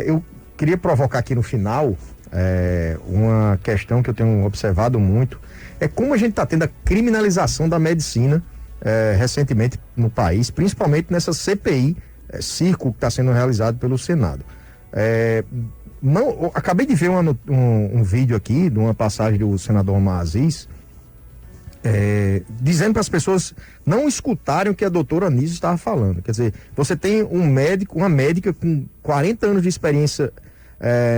Eu queria provocar aqui no final uma questão que eu tenho observado muito, é como a gente está tendo a criminalização da medicina recentemente no país, principalmente nessa CPI, circo que está sendo realizado pelo Senado. Acabei de ver um vídeo aqui de uma passagem do senador Omar Aziz, dizendo para as pessoas não escutarem o que a doutora Anísio estava falando. Quer dizer, você tem um médico, uma médica com 40 anos de experiência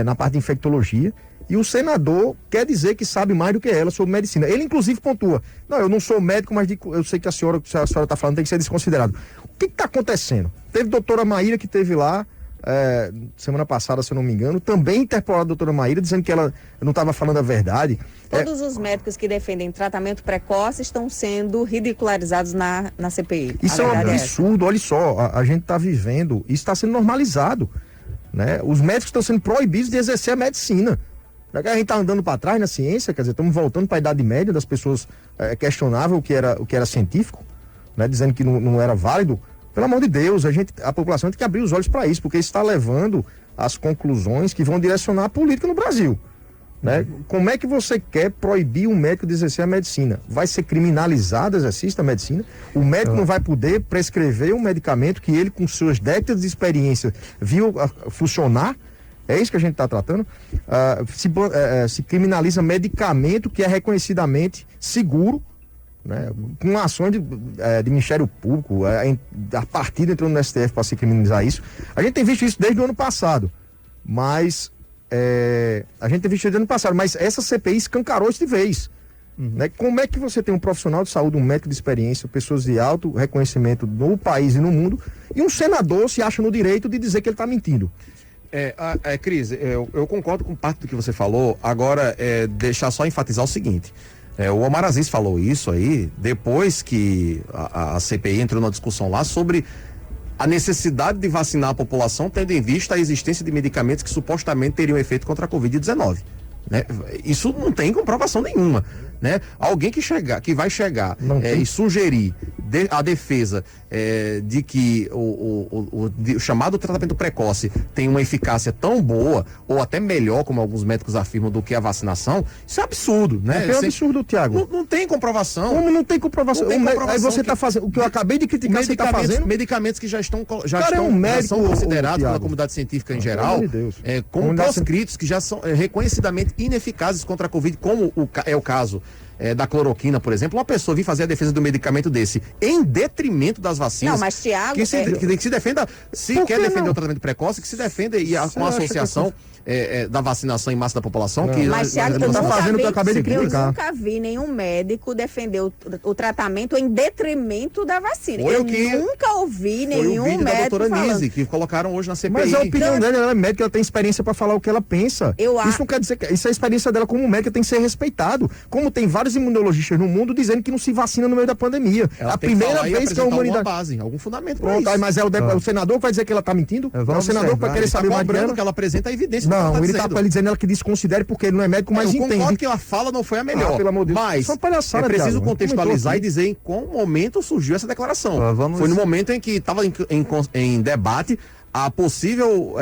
na parte de infectologia, e o senador quer dizer que sabe mais do que ela sobre medicina. Ele inclusive pontua: não, eu não sou médico, mas eu sei que a senhora está falando tem que ser desconsiderado. O que está acontecendo? Teve a doutora Maíra que teve lá semana passada, se eu não me engano, também interpelou a doutora Maíra, dizendo que ela não estava falando a verdade. Todos os médicos que defendem tratamento precoce estão sendo ridicularizados na CPI. Isso é um absurdo. Olha só, a gente está vivendo, isso está sendo normalizado, né? Os médicos estão sendo proibidos de exercer a medicina. A gente está andando para trás na ciência, quer dizer, estamos voltando para a idade média, das pessoas questionavam o que era científico, né? Dizendo que não era válido. Pelo amor de Deus, a população tem que abrir os olhos para isso, porque isso está levando às conclusões que vão direcionar a política no Brasil, né? Como é que você quer proibir um médico de exercer a medicina? Vai ser criminalizado o exercício da medicina? O médico não vai poder prescrever um medicamento que ele, com suas décadas de experiência, viu funcionar? É isso que a gente está tratando? Se criminaliza medicamento que é reconhecidamente seguro, né? Com ações de Ministério Público, a partida entrou no STF para se criminalizar isso. A gente tem visto isso desde o ano passado, mas essa CPI escancarou isso de vez. Né? Como é que você tem um profissional de saúde, um médico de experiência, pessoas de alto reconhecimento no país e no mundo, e um senador se acha no direito de dizer que ele está mentindo? Cris, eu concordo com parte do que você falou. Agora, deixar só enfatizar o seguinte: o Omar Aziz falou isso aí depois que a CPI entrou na discussão lá sobre a necessidade de vacinar a população, tendo em vista a existência de medicamentos que supostamente teriam efeito contra a Covid-19. Né? Isso não tem comprovação nenhuma. Né? Alguém que vai chegar e sugerir a defesa de que o chamado tratamento precoce tem uma eficácia tão boa, ou até melhor, como alguns médicos afirmam, do que a vacinação, isso é absurdo, né? É absurdo, Tiago. Não tem comprovação. Como não tem comprovação? Aí você está fazendo, o que eu acabei de criticar, você está fazendo? Medicamentos que já estão são considerados pela comunidade científica em geral, como proscritos, que já são reconhecidamente ineficazes contra a Covid, como é o caso da cloroquina, por exemplo. Uma pessoa vir fazer a defesa do medicamento desse em detrimento das vacinas. Não, mas Tiago, que se defenda, se quer defender o tratamento precoce, que se defenda com a associação da vacinação em massa da população. Mas Tiago, eu nunca vi nenhum médico defender o tratamento em detrimento da vacina. Nunca ouvi nenhum médico da doutora falando. Nise, que colocaram hoje na CPI. Mas a opinião dela, ela é médica, ela tem experiência para falar o que ela pensa. Isso não quer dizer que isso é a experiência dela como médica, tem que ser respeitado. Como tem vários imunologistas no mundo dizendo que não se vacina no meio da pandemia. Ela a primeira vez que a humanidade... base, algum fundamento para isso. Mas o senador vai dizer que ela está mentindo? O senador vai querer saber mais que ela apresenta a evidência. Não, ele está dizendo ela que desconsidere porque ele não é médico, mas entende. Eu concordo que a fala não foi a melhor. Pelo amor de Deus. Mas é preciso contextualizar e dizer em qual momento surgiu essa declaração. Foi no momento em que estava em debate a possível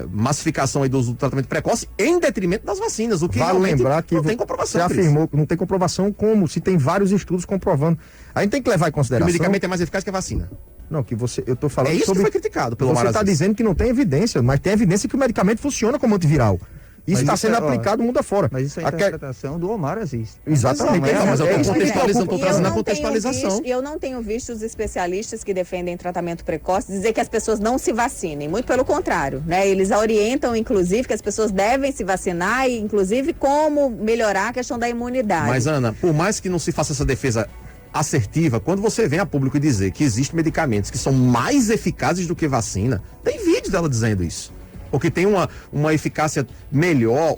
massificação aí do uso do tratamento precoce em detrimento das vacinas, o que vale lembrar que não tem comprovação. Você afirmou que não tem comprovação, como se tem vários estudos comprovando. A gente tem que levar em consideração. Que o medicamento é mais eficaz que a vacina. Não, eu tô falando isso sobre... que foi criticado pelo Você está dizendo que não tem evidência, mas tem evidência que o medicamento funciona como antiviral. Isso está sendo aplicado mundo afora. Mas isso é a interpretação do Omar Aziz. Exatamente. Mas eu estou trazendo a contextualização. Eu não tenho visto os especialistas que defendem tratamento precoce dizer que as pessoas não se vacinem. Muito pelo contrário, né? Eles orientam, inclusive, que as pessoas devem se vacinar e, inclusive, como melhorar a questão da imunidade. Mas, Ana, por mais que não se faça essa defesa assertiva, quando você vem a público dizer que existem medicamentos que são mais eficazes do que vacina, tem vídeo dela dizendo isso. Ou que tem uma eficácia melhor,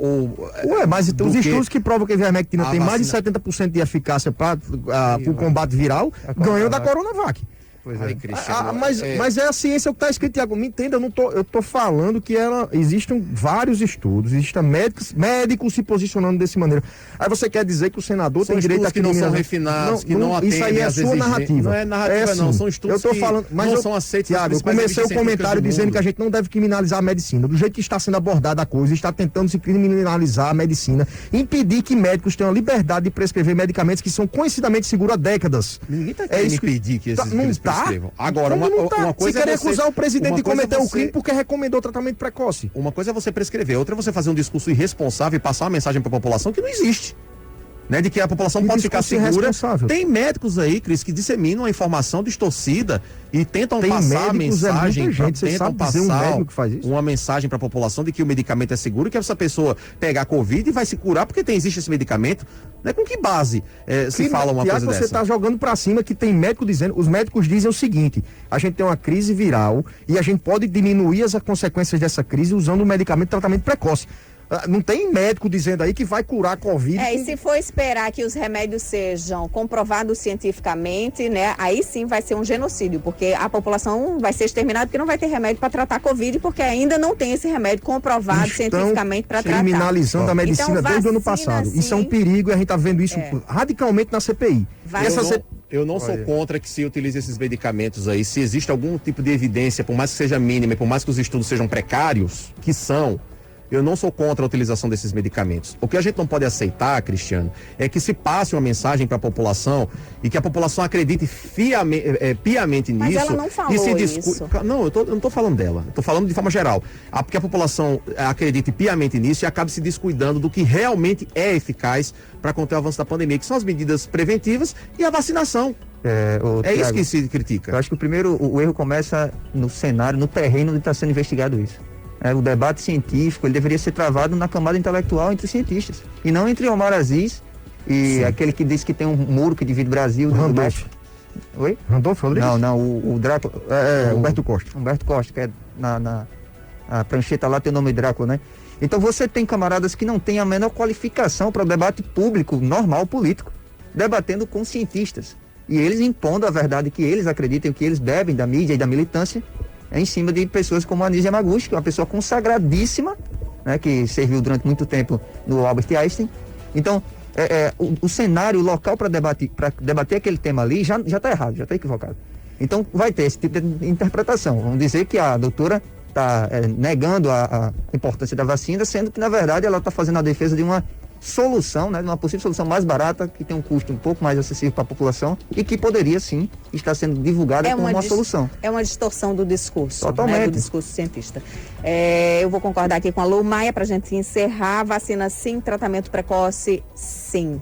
mas então, os estudos que provam que a ivermectina tem mais de 70% de eficácia para o combate viral, ganhou da Coronavac. Pois Ai, é. Cristiano, Mas é a ciência o que está escrito, Tiago. Me entenda, eu tô falando que existem vários estudos, existem médicos se posicionando dessa maneira. Aí você quer dizer que o senador são tem direito a estudos que não são refinados, que não atendem isso aí é a às sua exigências. narrativa. Não é narrativa, não. São estudos eu tô que falando, mas não são aceitos. Tiago, eu comecei o comentário dizendo que a gente não deve criminalizar a medicina. Do jeito que está sendo abordada a coisa, está tentando se criminalizar a medicina, impedir que médicos tenham a liberdade de prescrever medicamentos que são conhecidamente seguros há décadas. Ninguém está querendo impedir que eles prescrevam. Agora, uma coisa se quer acusar o presidente de cometer o você... crime porque recomendou tratamento precoce. Uma coisa é você prescrever, outra é você fazer um discurso irresponsável e passar uma mensagem para a população que não existe. Né, de que a população pode ficar segura. Tem médicos aí, Cris, que disseminam a informação distorcida e tentam passar a mensagem, tentam passar uma mensagem para a população de que o medicamento é seguro, que essa pessoa pegar a Covid e vai se curar porque existe esse medicamento. Né? Com que base se fala uma coisa dessa? Você está jogando para cima que tem médico dizendo, os médicos dizem o seguinte: a gente tem uma crise viral e a gente pode diminuir as consequências dessa crise usando o medicamento de tratamento precoce. Não tem médico dizendo aí que vai curar a Covid. E se for esperar que os remédios sejam comprovados cientificamente, né? Aí sim vai ser um genocídio, porque a população vai ser exterminada porque não vai ter remédio para tratar a Covid, porque ainda não tem esse remédio comprovado cientificamente para tratar. Criminalizando a medicina então, desde o ano passado. Sim. Isso é um perigo e a gente está vendo isso radicalmente na CPI. Eu não sou contra que se utilize esses medicamentos aí, se existe algum tipo de evidência, por mais que seja mínima e por mais que os estudos sejam precários, que são... Eu não sou contra a utilização desses medicamentos. O que a gente não pode aceitar, Cristiano, é que se passe uma mensagem para a população e que a população acredite piamente nisso. Mas ela não falou isso. Não, eu não estou falando dela. Eu estou falando de forma geral. Porque a população acredite piamente nisso e acabe se descuidando do que realmente é eficaz para conter o avanço da pandemia, que são as medidas preventivas e a vacinação. Thiago, isso que se critica. Eu acho que o erro começa no cenário, no terreno onde está sendo investigado isso. O debate científico ele deveria ser travado na camada intelectual entre os cientistas e não entre Omar Aziz e aquele que disse que tem um muro que divide o Brasil do México. Oi? Randolfo Rodrigues? Não, o Drácula. Humberto Costa. Humberto Costa, que é a prancheta lá tem o nome de Drácula, né? Então você tem camaradas que não têm a menor qualificação para o debate público, normal, político, debatendo com cientistas. E eles impondo a verdade que eles acreditam, que eles bebem da mídia e da militância, em cima de pessoas como a Anísia Yamaguchi, que é uma pessoa consagradíssima, né, que serviu durante muito tempo no Albert Einstein. Então, o cenário, o local para debater aquele tema ali já está errado, já está equivocado. Então, vai ter esse tipo de interpretação. Vamos dizer que a doutora está negando a importância da vacina, sendo que, na verdade, ela está fazendo a defesa de uma solução, né, de uma possível solução mais barata, que tem um custo um pouco mais acessível para a população e que poderia, sim, estar sendo divulgada como uma solução. É uma distorção do discurso. Totalmente. Né, do discurso cientista. Eu vou concordar aqui com a Lu Maia para a gente encerrar. Vacina sim, tratamento precoce sim.